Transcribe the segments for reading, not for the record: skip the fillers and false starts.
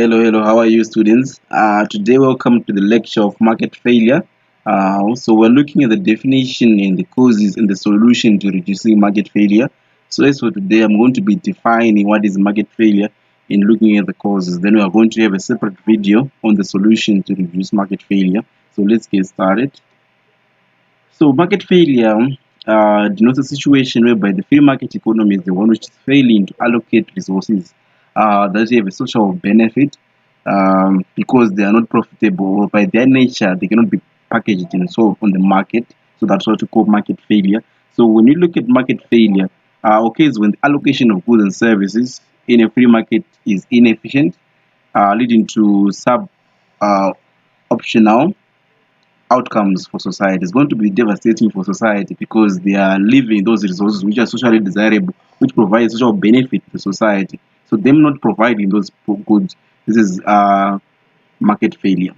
Hello, how are you, students? Today, welcome to the lecture of market failure. So, we're looking at the definition and the causes and the solution to reducing market failure. So, as for today, I'm going to be defining what is market failure and looking at the causes. Then, we are going to have a separate video on the solution to reduce market failure. So, let's get started. So, market failure denotes a situation whereby the free market economy is the one which is failing to allocate resources that have a social benefit because they are not profitable or by their nature they cannot be packaged and sold on the market. So, that's what we call market failure. So, when you look at market failure, occurs when the allocation of goods and services in a free market is inefficient, leading to sub uh, optional outcomes for society. It's going to be devastating for society because they are leaving those resources which are socially desirable, which provide social benefit to society. So them not providing those goods, this is market failure.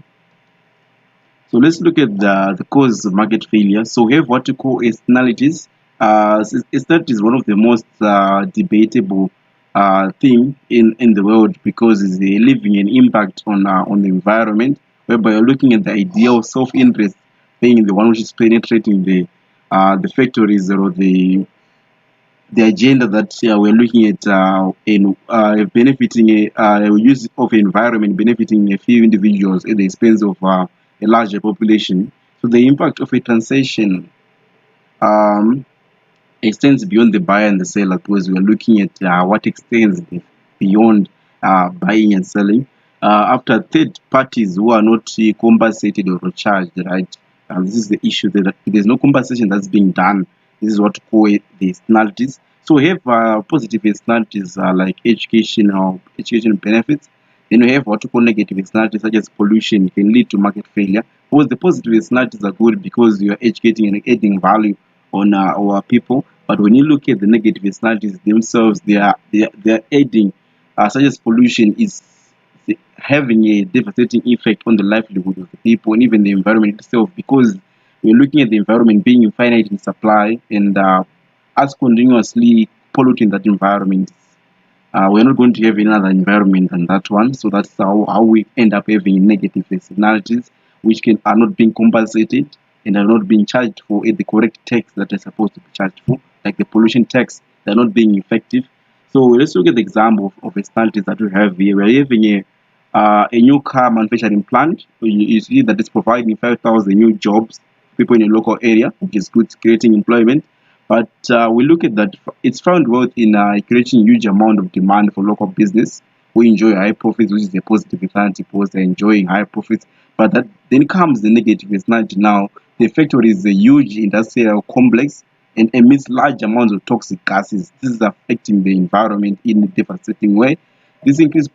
So let's look at the causes of market failure. So we have what we call externalities. Externality is one of the most debatable thing in the world because it's leaving an impact on the environment, whereby you're looking at the idea of self-interest being the one which is penetrating the factories or the agenda that we're looking at in benefiting use of environment benefiting a few individuals at the expense of a larger population. So the impact of a transaction um, extends beyond the buyer and the seller because we're looking at what extends beyond buying and selling. After third parties who are not compensated or recharged, right? This is the issue that there's no compensation that's being done. This is what we call it the externalities. So we have positive externalities like education or education benefits. Then we have what we call negative externalities such as pollution can lead to market failure. Because the positive externalities are good because you are educating and adding value on our people. But when you look at the negative externalities themselves, they are adding, such as pollution is having a devastating effect on the livelihood of the people and even the environment itself because we're looking at the environment being finite in supply and us continuously polluting that environment. We're not going to have another environment than that one. So that's how we end up having negative externalities, which are not being compensated and are not being charged for at the correct tax that they're supposed to be charged for, like the pollution tax, they're not being effective. So let's look at the example of externalities that we have here. We're having a new car manufacturing plant. You see that it's providing 5,000 new jobs, people in a local area, which is good, creating employment. But we look at that, it's found wealth in creating huge amount of demand for local business. We enjoy high profits, which is a positive externality because they're enjoying high profits. But that then comes the negative externality now. The factory is a huge industrial complex and emits large amounts of toxic gases. This is affecting the environment in a devastating way. This increased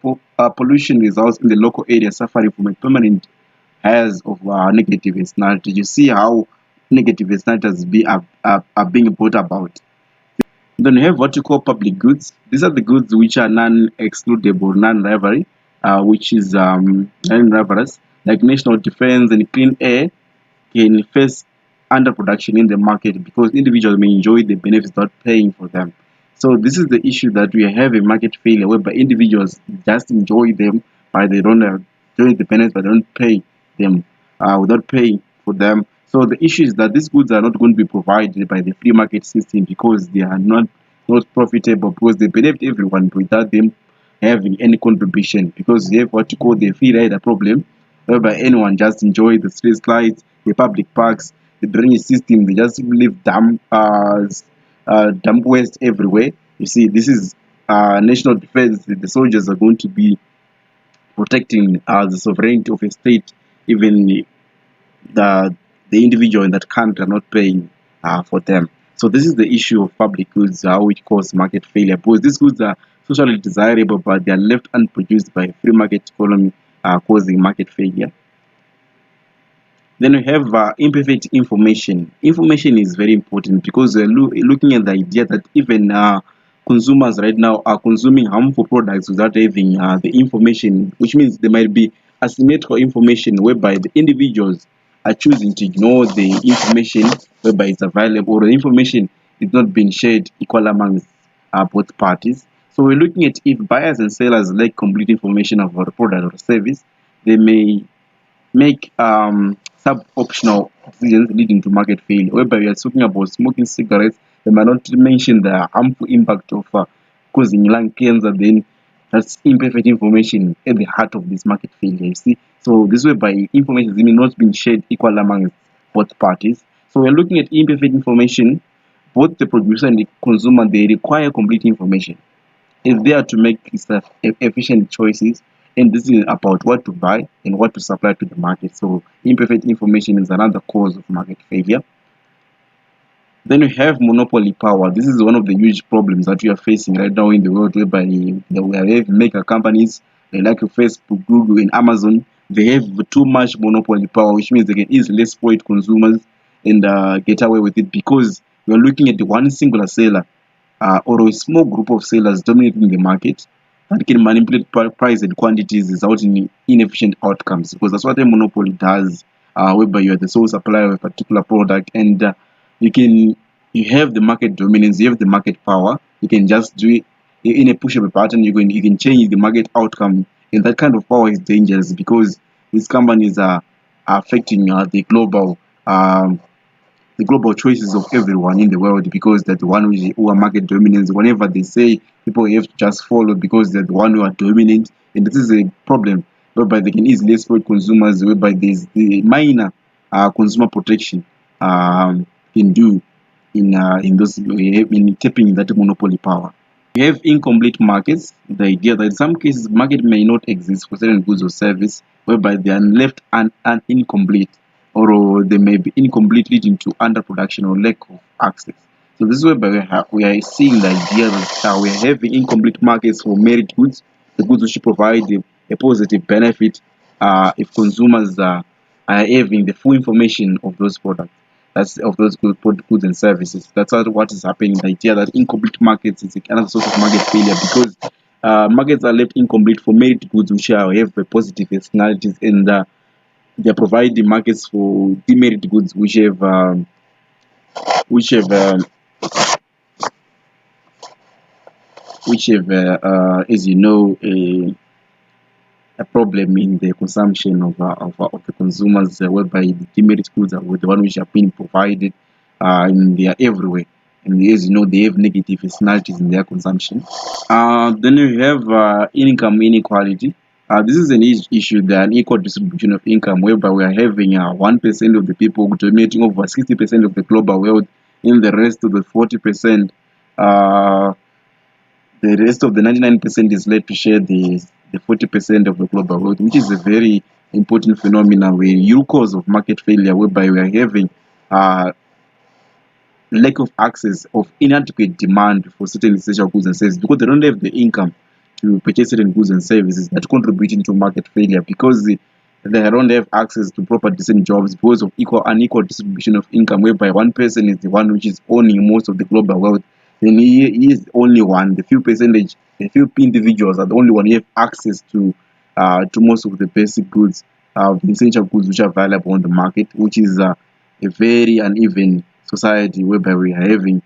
pollution results in the local area suffering from a permanent has of negative externality. You see how negative externalities are being brought about. Then you have what you call public goods. These are the goods which are non-excludable, non-rivalry, which is non-rivalrous, like national defense and clean air can face underproduction in the market because individuals may enjoy the benefits without paying for them. So this is the issue that we have a market failure whereby individuals just enjoy them by they don't enjoy the benefits but they don't pay them without paying for them. So the issue is that these goods are not going to be provided by the free market system because they are not profitable because they benefit everyone without them having any contribution because they have what you call the free rider problem whereby anyone just enjoy the street lights, the public parks, the drainage system. They just leave dump waste everywhere. You see, this is national defense. The soldiers are going to be protecting the sovereignty of a state, even the the individual in that country are not paying for them. So this is the issue of public goods, how it causes market failure. Because these goods are socially desirable, but they are left unproduced by free market economy, causing market failure. Then we have imperfect information. Information is very important because we're looking at the idea that even consumers right now are consuming harmful products without having the information, which means there might be asymmetrical information whereby the individuals are choosing to ignore the information whereby it's available or the information is not being shared equal amongst both parties. So we're looking at if buyers and sellers lack complete information about a product or service, they may make sub-optional decisions leading to market failure. Whereby we are talking about smoking cigarettes, they might not mention the harmful impact of causing lung cancer. Then that's imperfect information at the heart of this market failure. You see, so this way by information is not being shared equal among both parties. So we're looking at imperfect information. Both the producer and the consumer they require complete information is there to make efficient choices, and this is about what to buy and what to supply to the market. So imperfect information is another cause of market failure. Then we have monopoly power. This is one of the huge problems that we are facing right now in the world, whereby we have mega companies like Facebook, Google, and Amazon. They have too much monopoly power, which means they can easily exploit consumers and get away with it because we are looking at the one singular seller or a small group of sellers dominating the market that can manipulate price and quantities, resulting in inefficient outcomes. Because that's what a monopoly does, whereby you are the sole supplier of a particular product, and you can you have the market dominance, you have the market power. You can just do it in a push of a button. You can change the market outcome, and that kind of power is dangerous because these companies are affecting the global choices of everyone in the world because they're the one who are market dominant. Whenever they say, people have to just follow because they're the one who are dominant, and this is a problem whereby they can easily exploit consumers, whereby there's the minor consumer protection can do in tapping that monopoly power. We have incomplete markets, the idea that in some cases market may not exist for certain goods or service, whereby they are left incomplete, or they may be incomplete leading to underproduction or lack of access. So this is whereby we are seeing the idea that we are having incomplete markets for merit goods, the goods which provide a positive benefit if consumers are having the full information of those products. That's of those goods and services. That's what is happening. The idea that incomplete markets is another source of market failure because markets are left incomplete for merit goods which have a positive externalities, and they are providing markets for demerit goods which have as you know, a problem in the consumption of the consumers, whereby the demerit goods are the one which are being provided, and they are everywhere. And as you know, they have negative externalities in their consumption. Then you have income inequality. This is an issue, the unequal distribution of income, whereby we are having 1% of the people dominating over 60% of the global wealth, in the rest of the 40%. The rest of the 99% is led to share the 40% of the global wealth, which is a very important phenomenon where you cause of market failure, whereby we are having lack of access of inadequate demand for certain essential goods and services because they don't have the income to purchase certain goods and services that contributing to market failure because they don't have access to proper decent jobs because of unequal distribution of income, whereby one person is the one which is owning most of the global wealth. Then he is only one. The few individuals are the only one who have access to most of the basic goods, the essential goods which are available on the market, which is a very uneven society whereby we are having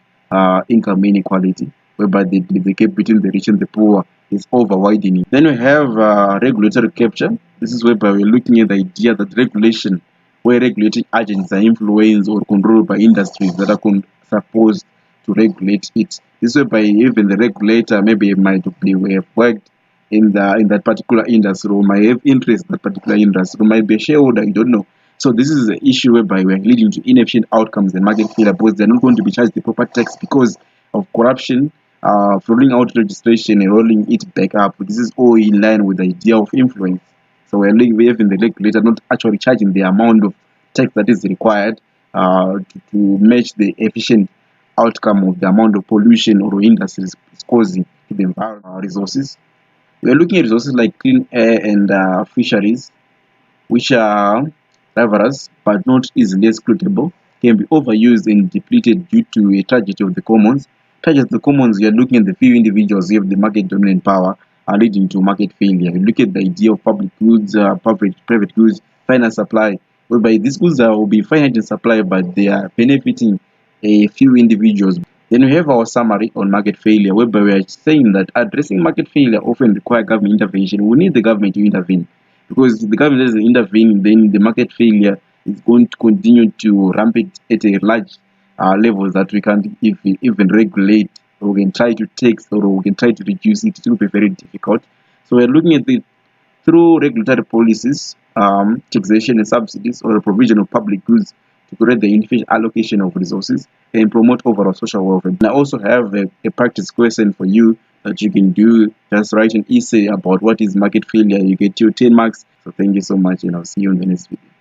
income inequality, whereby the gap between the rich and the poor is over widening. Then we have regulatory capture. This is whereby we're looking at the idea that regulation, where regulating agents are influenced or controlled by industries that are supposed to regulate it. This way, by even the regulator maybe might be have worked in that particular industry, or might have interest in that particular industry, or might be a shareholder, you don't know. So this is an issue whereby we are leading to inefficient outcomes and market failure because they're not going to be charged the proper tax because of corruption, rolling out registration and rolling it back up. This is all in line with the idea of influence. So we're having the regulator not actually charging the amount of tax that is required to match the efficient outcome of the amount of pollution or industries is causing to the environment resources. We are looking at resources like clean air and fisheries, which are diverse but not easily exploitable, can be overused and depleted due to a tragedy of the commons. Tragedy of the commons, we are looking at the few individuals who have the market dominant power are leading to market failure. We look at the idea of public goods, private goods, finite supply, whereby these goods will be finite in supply, but they are benefiting a few individuals. Then we have our summary on market failure, whereby we are saying that addressing market failure often requires government intervention. We need the government to intervene, because if the government doesn't intervene, then the market failure is going to continue to rampant at a large level that we can't even regulate, or we can try to tax, or we can try to reduce it. It will be very difficult. So we're looking at the through regulatory policies, taxation and subsidies, or the provision of public goods to create the efficient allocation of resources and promote overall social welfare. And I also have a practice question for you that you can do. Just write an essay about what is market failure. You get your 10 marks. So thank you so much, and I'll see you in the next video.